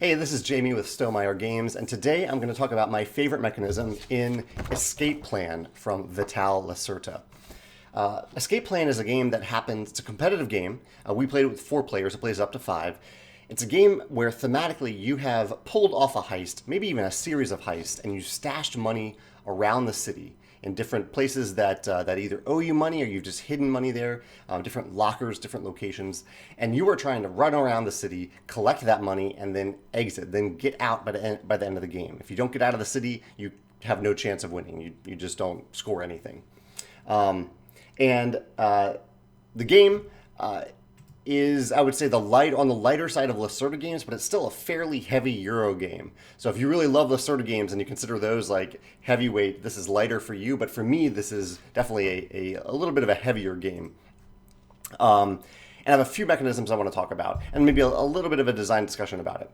Hey, this is Jamey with Stonemeyer Games, and today I'm going to talk about my favorite mechanism in Escape Plan from Vital Lacerta. Escape Plan is a game that happens, it's a competitive game. We played it with 4 players, it plays up to 5. It's a game where thematically you have pulled off a heist, maybe even a series of heists, and you stashed money around the city in different places that either owe you money or you've just hidden money there, different lockers, different locations, and you are trying to run around the city, collect that money, and then exit, then get out by the end of the game. If you don't get out of the city, you have no chance of winning. You just don't score anything. The game is, I would say, on the lighter side of Lacerda games, but it's still a fairly heavy Euro game. So if you really love Lacerda games and you consider those like heavyweight, this is lighter for you. But for me, this is definitely a little bit of a heavier game. And I have a few mechanisms I want to talk about, and maybe a little bit of a design discussion about it.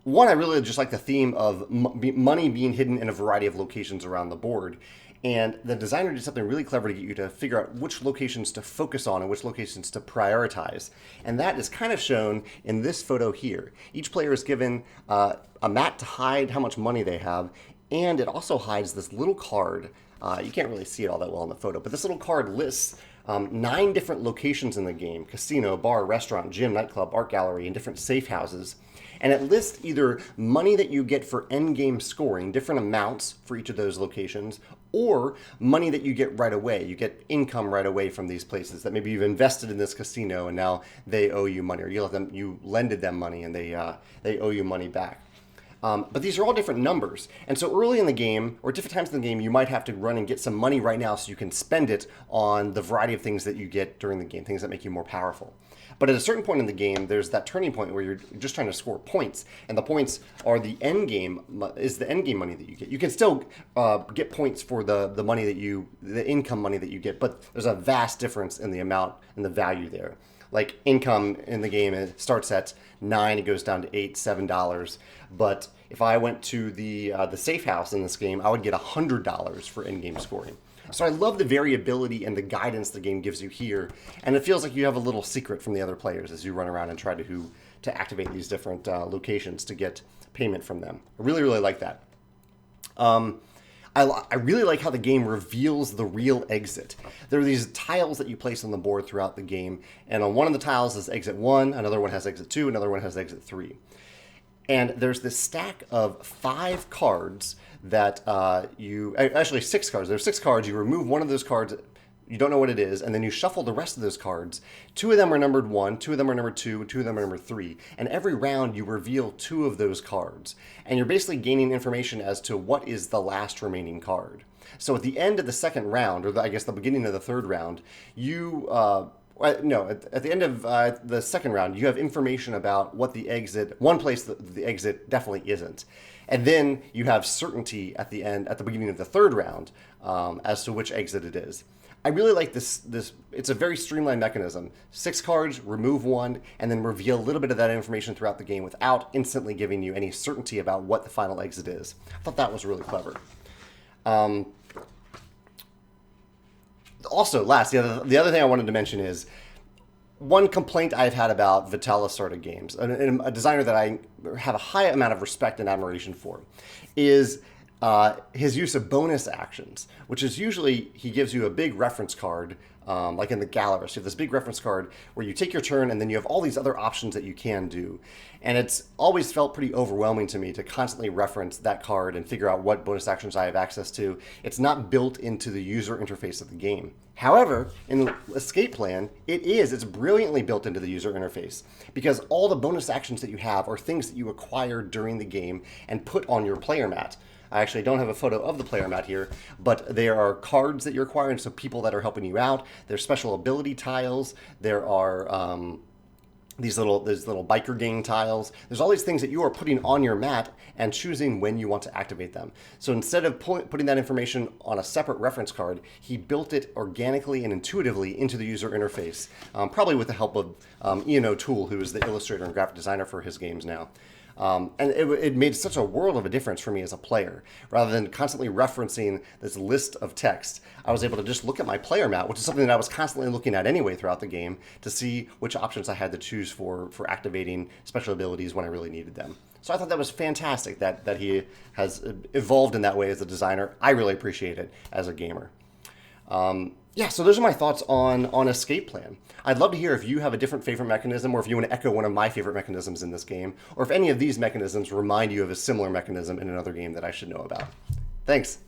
One, I really just like the theme of money being hidden in a variety of locations around the board. And the designer did something really clever to get you to figure out which locations to focus on and which locations to prioritize. And that is kind of shown in this photo here. Each player is given a mat to hide how much money they have, and it also hides this little card. You can't really see it all that well in the photo, but this little card lists 9 different locations in the game: casino, bar, restaurant, gym, nightclub, art gallery, and different safe houses. And it lists either money that you get for end game scoring, different amounts for each of those locations, or money that you get right away. You get income right away from these places that maybe you've invested in this casino and now they owe you money, or you lended them money and they owe you money back. But these are all different numbers. And so early in the game, or different times in the game, you might have to run and get some money right now so you can spend it on the variety of things that you get during the game, things that make you more powerful. But at a certain point in the game, there's that turning point where you're just trying to score points, and the points are the end game money that you get. You can still get points for the money the income money that you get, but there's a vast difference in the amount and the value there. Like income in the game, it starts at 9, it goes down to $8, $7. But if I went to the safe house in this game, I would get $100 for end game scoring. So I love the variability and the guidance the game gives you here, and it feels like you have a little secret from the other players as you run around and try to activate these different locations to get payment from them. I really, really like that. I really like how the game reveals the real exit. There are these tiles that you place on the board throughout the game, and on one of the tiles is exit 1, another one has exit 2, another one has exit 3. And there's this stack of 5 cards that actually 6 cards. There's 6 cards. You remove one of those cards, you don't know what it is, and then you shuffle the rest of those cards. 2 of them are numbered 1, 2 of them are numbered 2, 2 of them are numbered 3. And every round you reveal 2 of those cards. And you're basically gaining information as to what is the last remaining card. So at the end of the second round, or I guess the beginning of the third round, at the end of the second round, you have information about what the exit, one place that the exit definitely isn't. And then you have certainty at the beginning of the third round, as to which exit it is. I really like this. It's a very streamlined mechanism. 6 cards, remove 1, and then reveal a little bit of that information throughout the game without instantly giving you any certainty about what the final exit is. I thought that was really clever. Also, the other thing I wanted to mention is one complaint I've had about Vital Lacerta games, and a designer that I have a high amount of respect and admiration for, is his use of bonus actions, which is usually he gives you a big reference card, like in the Gallerist. You have this big reference card where you take your turn and then you have all these other options that you can do. And it's always felt pretty overwhelming to me to constantly reference that card and figure out what bonus actions I have access to. It's not built into the user interface of the game. However, in Escape Plan, it's brilliantly built into the user interface because all the bonus actions that you have are things that you acquire during the game and put on your player mat. I actually don't have a photo of the player mat here, but there are cards that you're acquiring, so people that are helping you out. There's special ability tiles. There are these little biker gang tiles. There's all these things that you are putting on your mat and choosing when you want to activate them. So instead of putting that information on a separate reference card, he built it organically and intuitively into the user interface, probably with the help of Ian O'Toole, who is the illustrator and graphic designer for his games now. And it made such a world of a difference for me as a player. Rather than constantly referencing this list of text, I was able to just look at my player mat, which is something that I was constantly looking at anyway throughout the game, to see which options I had to choose for activating special abilities when I really needed them. So I thought that was fantastic that he has evolved in that way as a designer. I really appreciate it as a gamer. Yeah, so those are my thoughts on Escape Plan. I'd love to hear if you have a different favorite mechanism, or if you want to echo one of my favorite mechanisms in this game, or if any of these mechanisms remind you of a similar mechanism in another game that I should know about. Thanks.